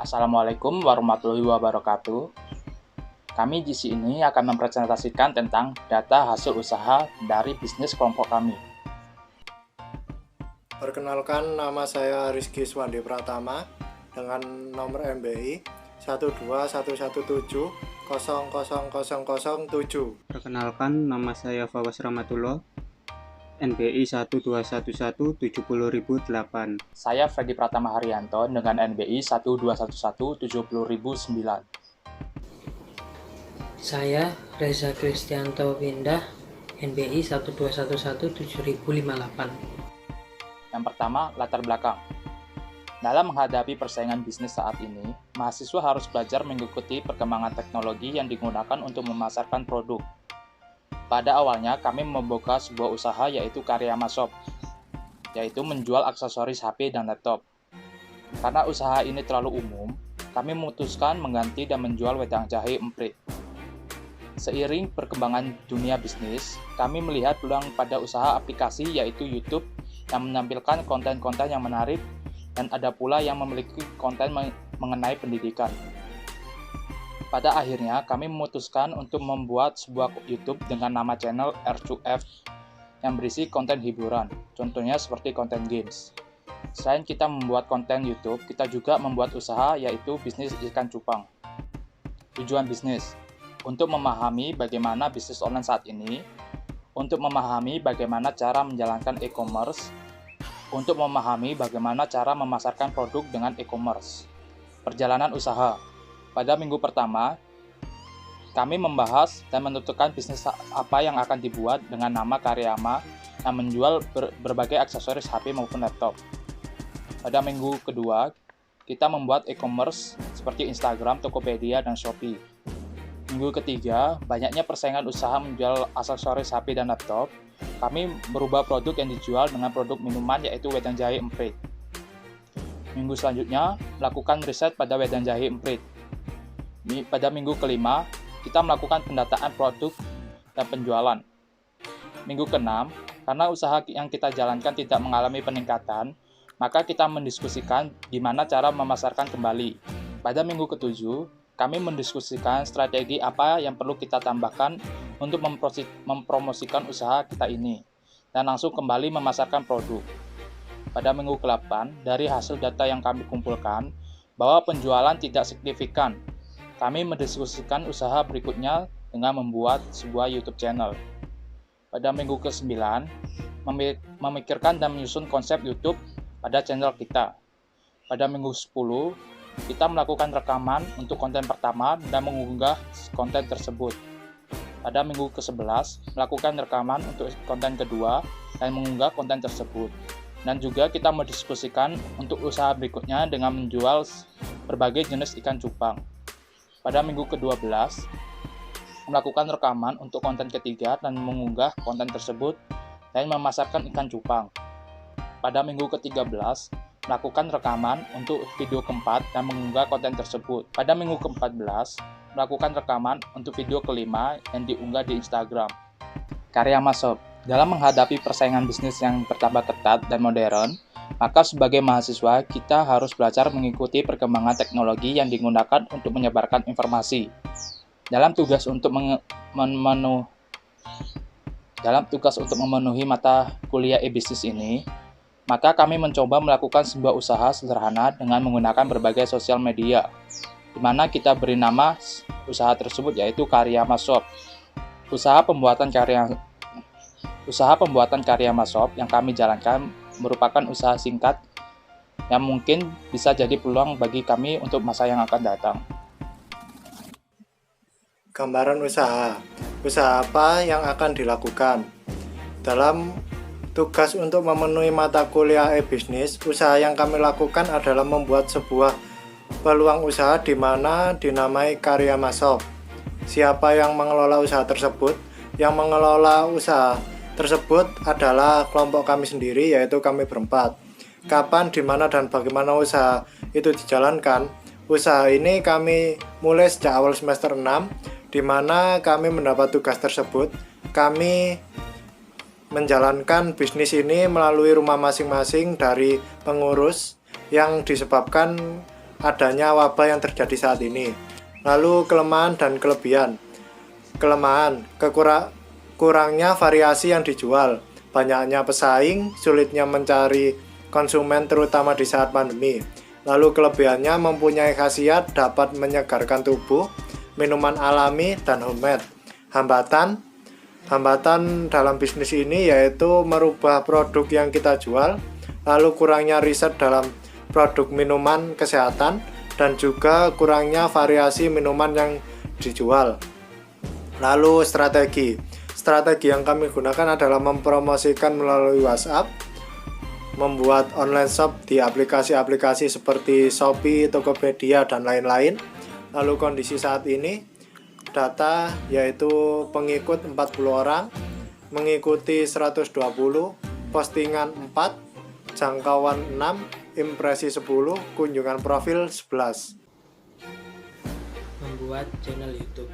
Assalamualaikum warahmatullahi wabarakatuh. Kami di sini akan mempresentasikan tentang data hasil usaha dari bisnis kelompok kami. Perkenalkan, nama saya Rizky Swandi Pratama dengan nomor MBI 12117000007. Perkenalkan, nama saya Fawas Rahmatullah, NBI 121170008. Saya Freddy Pratama Haryanto dengan NBI 121170009. Saya Reza Kristianto Windah, NBI 12117.058. Yang pertama, latar belakang. Dalam menghadapi persaingan bisnis saat ini, mahasiswa harus belajar mengikuti perkembangan teknologi yang digunakan untuk memasarkan produk. Pada awalnya, kami membuka sebuah usaha yaitu Karyama Shop, yaitu menjual aksesoris HP dan laptop. Karena usaha ini terlalu umum, kami memutuskan mengganti dan menjual wedang jahe emprit. Seiring perkembangan dunia bisnis, kami melihat peluang pada usaha aplikasi yaitu YouTube yang menampilkan konten-konten yang menarik dan ada pula yang memiliki konten mengenai pendidikan. Pada akhirnya, kami memutuskan untuk membuat sebuah YouTube dengan nama channel R2F yang berisi konten hiburan, contohnya seperti konten games. Selain kita membuat konten YouTube, kita juga membuat usaha yaitu bisnis ikan cupang. Tujuan bisnis untuk memahami bagaimana bisnis online saat ini, untuk memahami bagaimana cara menjalankan e-commerce, untuk memahami bagaimana cara memasarkan produk dengan e-commerce. Perjalanan usaha. Pada minggu pertama, kami membahas dan menentukan bisnis apa yang akan dibuat dengan nama Karyama yang menjual berbagai aksesoris HP maupun laptop. Pada minggu kedua, kita membuat e-commerce seperti Instagram, Tokopedia, dan Shopee. Minggu ketiga, banyaknya persaingan usaha menjual aksesoris HP dan laptop. Kami merubah produk yang dijual dengan produk minuman yaitu wedang jahe emprit. Minggu selanjutnya, melakukan riset pada wedang jahe emprit. Pada minggu kelima, kita melakukan pendataan produk dan penjualan. Minggu keenam, karena usaha yang kita jalankan tidak mengalami peningkatan, maka kita mendiskusikan gimana cara memasarkan kembali. Pada minggu ketujuh, kami mendiskusikan strategi apa yang perlu kita tambahkan untuk mempromosikan usaha kita ini, dan langsung kembali memasarkan produk. Pada minggu ke-8, dari hasil data yang kami kumpulkan, bahwa penjualan tidak signifikan, kami mendiskusikan usaha berikutnya dengan membuat sebuah YouTube channel. Pada minggu ke-9, memikirkan dan menyusun konsep YouTube pada channel kita. Pada minggu 10, kita melakukan rekaman untuk konten pertama dan mengunggah konten tersebut. Pada minggu ke-11, melakukan rekaman untuk konten kedua dan mengunggah konten tersebut. Dan juga kita mendiskusikan untuk usaha berikutnya dengan menjual berbagai jenis ikan cupang. Pada minggu ke-12, melakukan rekaman untuk konten ketiga dan mengunggah konten tersebut dan memasarkan ikan cupang. Pada minggu ke-13, melakukan rekaman untuk video keempat dan mengunggah konten tersebut. Pada minggu ke-14, melakukan rekaman untuk video kelima yang diunggah di Instagram. Karyama Shop. Dalam menghadapi persaingan bisnis yang bertambah ketat dan modern, maka sebagai mahasiswa kita harus belajar mengikuti perkembangan teknologi yang digunakan untuk menyebarkan informasi. Dalam tugas untuk memenuhi mata kuliah e-bisnis ini, maka kami mencoba melakukan sebuah usaha sederhana dengan menggunakan berbagai sosial media, di mana kita beri nama usaha tersebut yaitu Karyama Shop. Usaha pembuatan Karyama Shop yang kami jalankan merupakan usaha singkat yang mungkin bisa jadi peluang bagi kami untuk masa yang akan datang. Gambaran usaha. Usaha apa yang akan dilakukan? Dalam tugas untuk memenuhi mata kuliah e-bisnis, usaha yang kami lakukan adalah membuat sebuah peluang usaha di mana dinamai Karyama Shop. Siapa yang mengelola usaha tersebut? Yang mengelola usaha tersebut adalah kelompok kami sendiri, yaitu kami berempat. Kapan, di mana, dan bagaimana usaha itu dijalankan? Usaha ini kami mulai sejak awal semester 6, di mana kami mendapat tugas tersebut. Kami menjalankan bisnis ini melalui rumah masing-masing dari pengurus yang disebabkan adanya wabah yang terjadi saat ini. Lalu kelemahan dan kelebihan. Kelemahan, kurangnya variasi yang dijual, banyaknya pesaing, sulitnya mencari konsumen terutama di saat pandemi. Lalu kelebihannya mempunyai khasiat dapat menyegarkan tubuh, minuman alami, dan homemade. Hambatan dalam bisnis ini yaitu merubah produk yang kita jual, lalu kurangnya riset dalam produk minuman kesehatan, dan juga kurangnya variasi minuman yang dijual. Lalu strategi yang kami gunakan adalah mempromosikan melalui WhatsApp, membuat online shop di aplikasi-aplikasi seperti Shopee, Tokopedia, dan lain-lain. Lalu kondisi saat ini, data yaitu pengikut 40 orang, mengikuti 120, postingan 4, jangkauan 6, impresi 10, kunjungan profil 11. Membuat channel YouTube.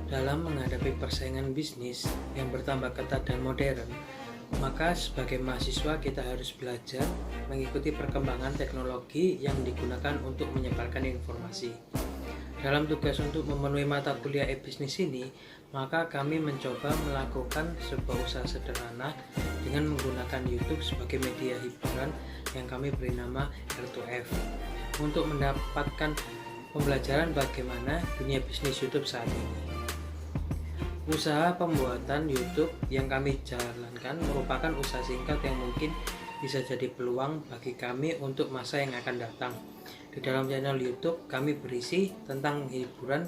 Dalam menghadapi persaingan bisnis yang bertambah ketat dan modern, maka sebagai mahasiswa kita harus belajar mengikuti perkembangan teknologi yang digunakan untuk menyebarkan informasi. Dalam tugas untuk memenuhi mata kuliah e-bisnis ini, maka kami mencoba melakukan sebuah usaha sederhana dengan menggunakan YouTube sebagai media hiburan yang kami beri nama R2F untuk mendapatkan pembelajaran bagaimana dunia bisnis YouTube saat ini. Usaha pembuatan YouTube yang kami jalankan merupakan usaha singkat yang mungkin bisa jadi peluang bagi kami untuk masa yang akan datang. Di dalam channel YouTube kami berisi tentang hiburan,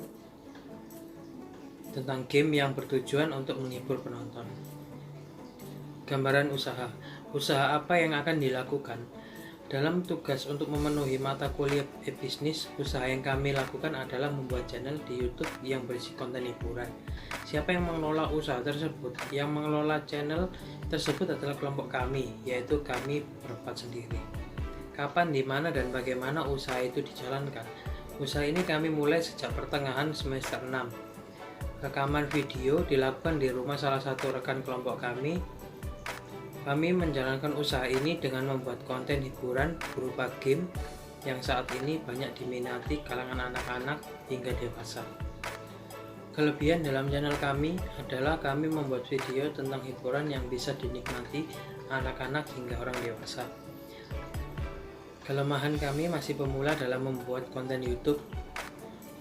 tentang game yang bertujuan untuk menghibur penonton. Gambaran usaha apa yang akan dilakukan? Dalam tugas untuk memenuhi mata kuliah e-bisnis, usaha yang kami lakukan adalah membuat channel di YouTube yang berisi konten hiburan. Siapa yang mengelola usaha tersebut? Yang mengelola channel tersebut adalah kelompok kami, yaitu kami berempat sendiri. Kapan, di mana, dan bagaimana usaha itu dijalankan? Usaha ini kami mulai sejak pertengahan semester 6. Rekaman video dilakukan di rumah salah satu rekan kelompok kami. Kami menjalankan usaha ini dengan membuat konten hiburan berupa game yang saat ini banyak diminati kalangan anak-anak hingga dewasa. Kelebihan dalam channel kami adalah kami membuat video tentang hiburan yang bisa dinikmati anak-anak hingga orang dewasa. Kelemahan kami masih pemula dalam membuat konten YouTube.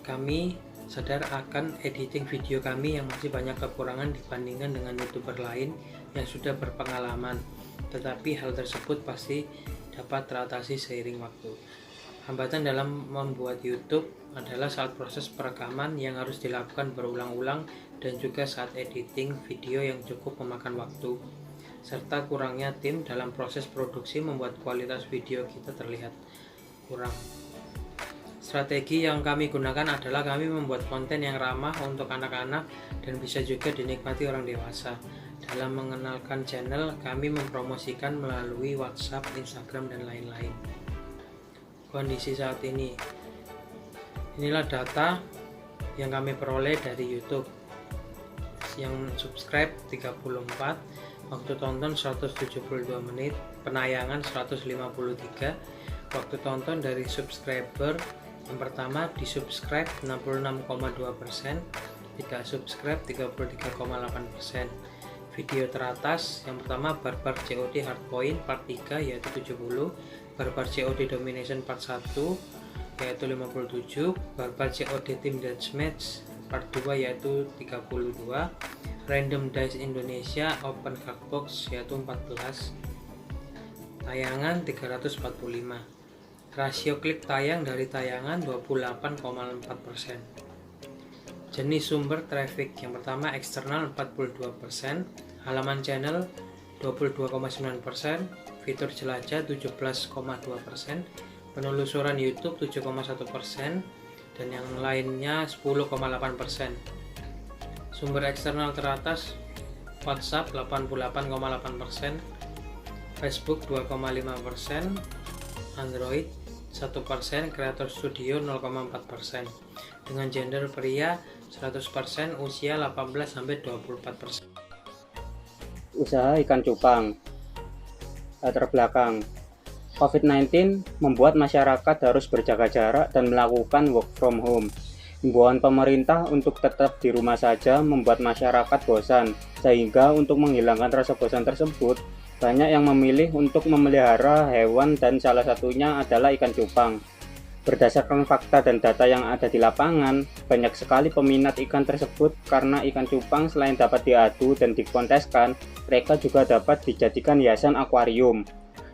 Kami sadar akan editing video kami yang masih banyak kekurangan dibandingkan dengan YouTuber lain yang sudah berpengalaman, tetapi hal tersebut pasti dapat teratasi seiring waktu. Hambatan dalam membuat YouTube adalah saat proses perekaman yang harus dilakukan berulang-ulang dan juga saat editing video yang cukup memakan waktu, serta kurangnya tim dalam proses produksi membuat kualitas video kita terlihat kurang. Strategi yang kami gunakan adalah kami membuat konten yang ramah untuk anak-anak dan bisa juga dinikmati orang dewasa. Dalam mengenalkan channel, kami mempromosikan melalui WhatsApp, Instagram, dan lain-lain. Kondisi saat ini, inilah data yang kami peroleh dari YouTube. Yang subscribe 34, waktu tonton 172 menit, penayangan 153, waktu tonton dari subscriber yang pertama di subscribe 66,2%, tidak subscribe 33,8%. Video teratas yang pertama Barbar COD Hardpoint part 3 yaitu 70, Barbar COD Domination part 1 yaitu 57, Barbar COD Team Deathmatch part 2 yaitu 32, Random Dice Indonesia Open Card Box yaitu 14, tayangan 345, rasio klik tayang dari tayangan 28,4%. Jenis sumber traffic yang pertama eksternal 42%, halaman channel 22,9%, fitur jelajah 17,2%, penelusuran YouTube 7,1%, dan yang lainnya 10,8%. Sumber eksternal teratas WhatsApp 88,8%, Facebook 2,5%, Android 1%, Creator Studio 0,4%. Dengan gender pria 100%, usia 18-24%. Usaha ikan cupang. Latar belakang. COVID-19 membuat masyarakat harus berjaga jarak dan melakukan work from home. Himbauan pemerintah untuk tetap di rumah saja membuat masyarakat bosan, sehingga untuk menghilangkan rasa bosan tersebut, banyak yang memilih untuk memelihara hewan dan salah satunya adalah ikan cupang. Berdasarkan fakta dan data yang ada di lapangan, banyak sekali peminat ikan tersebut karena ikan cupang selain dapat diadu dan dikonteskan, mereka juga dapat dijadikan hiasan akuarium.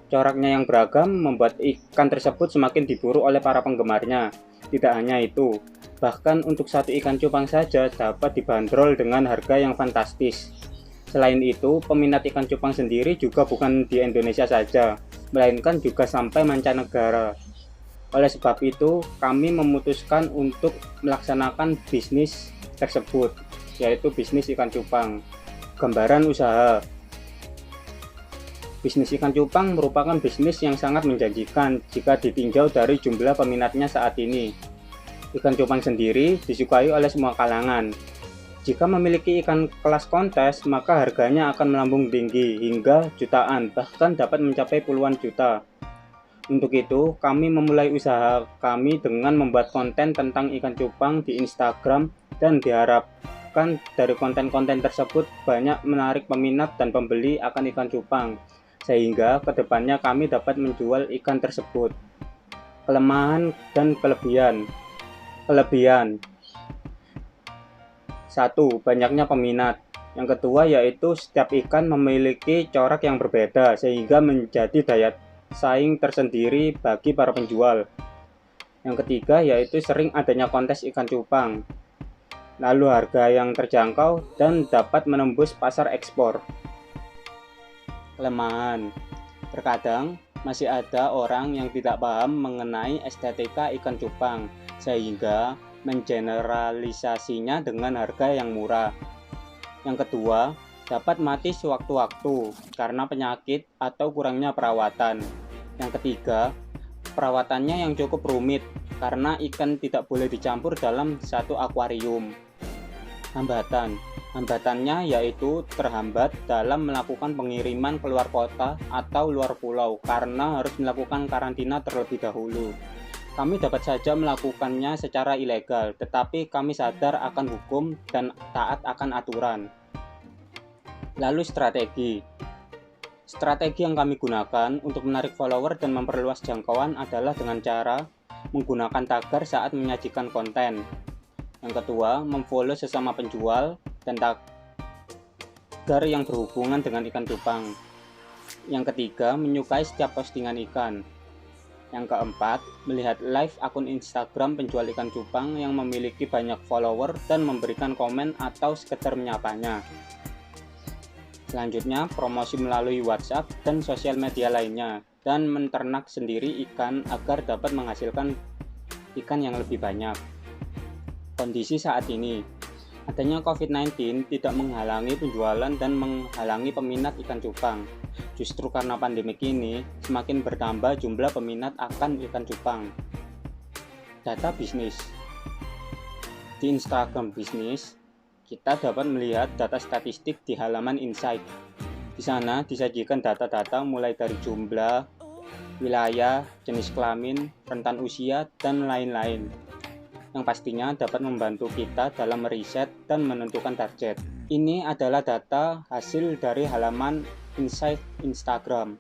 Coraknya yang beragam membuat ikan tersebut semakin diburu oleh para penggemarnya. Tidak hanya itu, bahkan untuk satu ikan cupang saja dapat dibanderol dengan harga yang fantastis. Selain itu, peminat ikan cupang sendiri juga bukan di Indonesia saja, melainkan juga sampai mancanegara. Oleh sebab itu, kami memutuskan untuk melaksanakan bisnis tersebut, yaitu bisnis ikan cupang. Gambaran usaha. Bisnis ikan cupang merupakan bisnis yang sangat menjanjikan jika ditinjau dari jumlah peminatnya saat ini. Ikan cupang sendiri disukai oleh semua kalangan. Jika memiliki ikan kelas kontes, maka harganya akan melambung tinggi hingga jutaan, bahkan dapat mencapai puluhan juta. Untuk itu, kami memulai usaha kami dengan membuat konten tentang ikan cupang di Instagram dan diharapkan dari konten-konten tersebut banyak menarik peminat dan pembeli akan ikan cupang, sehingga kedepannya kami dapat menjual ikan tersebut. Kelemahan dan kelebihan. Kelebihan 1. Banyaknya peminat. Yang kedua yaitu setiap ikan memiliki corak yang berbeda sehingga menjadi daya saing tersendiri bagi para penjual. Yang ketiga yaitu sering adanya kontes ikan cupang. Lalu harga yang terjangkau dan dapat menembus pasar ekspor. Kelemahan. Terkadang masih ada orang yang tidak paham mengenai estetika ikan cupang sehingga mengeneralisasinya dengan harga yang murah. Yang kedua, dapat mati sewaktu-waktu karena penyakit atau kurangnya perawatan. Yang ketiga, perawatannya yang cukup rumit karena ikan tidak boleh dicampur dalam satu akuarium. Hambatannya yaitu terhambat dalam melakukan pengiriman keluar kota atau luar pulau karena harus melakukan karantina terlebih dahulu. Kami dapat saja melakukannya secara ilegal, tetapi kami sadar akan hukum dan taat akan aturan. Lalu strategi yang kami gunakan untuk menarik follower dan memperluas jangkauan adalah dengan cara menggunakan tagar saat menyajikan konten. Yang kedua, memfollow sesama penjual dan tagar yang berhubungan dengan ikan cupang. Yang ketiga, menyukai setiap postingan ikan. Yang keempat, melihat live akun Instagram penjual ikan cupang yang memiliki banyak follower dan memberikan komen atau sekedar menyapanya. Selanjutnya, promosi melalui WhatsApp dan sosial media lainnya, dan menternak sendiri ikan agar dapat menghasilkan ikan yang lebih banyak. Kondisi saat ini, adanya COVID-19 tidak menghalangi penjualan dan menghalangi peminat ikan cupang. Justru karena pandemi ini, semakin bertambah jumlah peminat akan ikan cupang. Data bisnis. Di Instagram bisnis, kita dapat melihat data statistik di halaman Insight. Di sana disajikan data-data mulai dari jumlah, wilayah, jenis kelamin, rentan usia, dan lain-lain. Yang pastinya dapat membantu kita dalam meriset dan menentukan target. Ini adalah data hasil dari halaman Insight Instagram.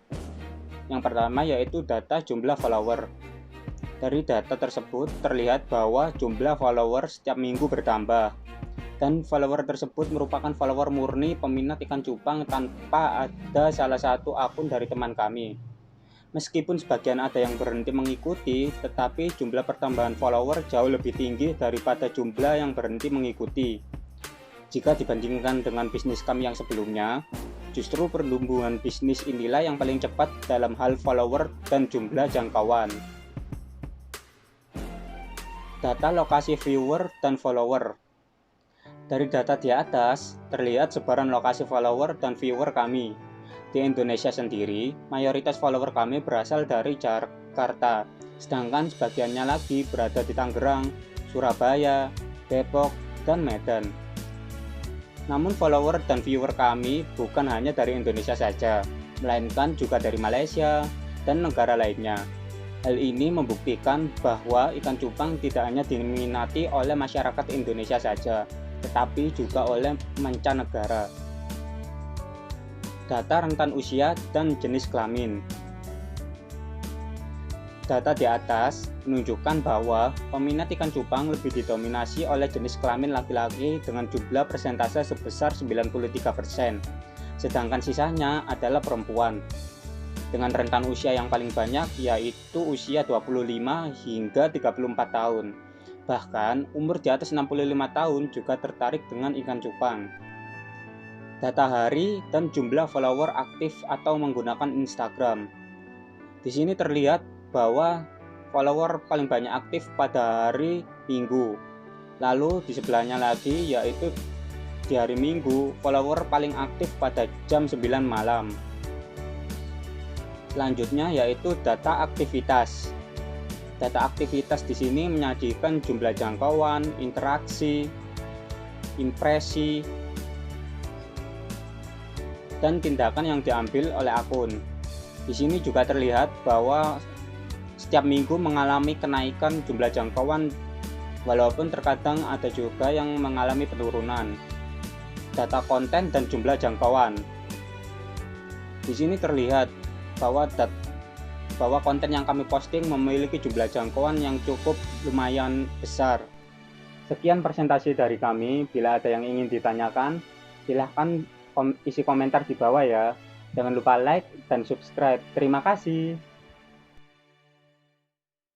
Yang pertama yaitu data jumlah follower. Dari data tersebut terlihat bahwa jumlah follower setiap minggu bertambah. Dan follower tersebut merupakan follower murni peminat ikan cupang tanpa ada salah satu akun dari teman kami. Meskipun sebagian ada yang berhenti mengikuti, tetapi jumlah pertambahan follower jauh lebih tinggi daripada jumlah yang berhenti mengikuti. Jika dibandingkan dengan bisnis kami yang sebelumnya, justru pertumbuhan bisnis inilah yang paling cepat dalam hal follower dan jumlah jangkauan. Data lokasi viewer dan follower. Dari data di atas, terlihat sebaran lokasi follower dan viewer kami. Di Indonesia sendiri, mayoritas follower kami berasal dari Jakarta, sedangkan sebagiannya lagi berada di Tangerang, Surabaya, Depok, dan Medan. Namun follower dan viewer kami bukan hanya dari Indonesia saja, melainkan juga dari Malaysia, dan negara lainnya. Hal ini membuktikan bahwa ikan cupang tidak hanya diminati oleh masyarakat Indonesia saja, tetapi juga oleh mancanegara. Data rentan usia dan jenis kelamin. Data di atas menunjukkan bahwa peminat ikan cupang lebih didominasi oleh jenis kelamin laki-laki dengan jumlah persentase sebesar 93%, sedangkan sisanya adalah perempuan. Dengan rentan usia yang paling banyak yaitu usia 25 hingga 34 tahun. Bahkan umur di atas 65 tahun juga tertarik dengan ikan cupang. Data hari dan jumlah follower aktif atau menggunakan Instagram. Di sini terlihat bahwa follower paling banyak aktif pada hari Minggu. Lalu di sebelahnya lagi yaitu di hari Minggu, follower paling aktif pada jam 9 malam. Selanjutnya yaitu data aktivitas. Data aktivitas di sini menyajikan jumlah jangkauan, interaksi, impresi, dan tindakan yang diambil oleh akun. Di sini juga terlihat bahwa setiap minggu mengalami kenaikan jumlah jangkauan, walaupun terkadang ada juga yang mengalami penurunan. Data konten dan jumlah jangkauan. Di sini terlihat bahwa konten yang kami posting memiliki jumlah jangkauan yang cukup lumayan besar. Sekian presentasi dari kami. Bila ada yang ingin ditanyakan, silahkan isi komentar di bawah ya. Jangan lupa like dan subscribe. Terima kasih.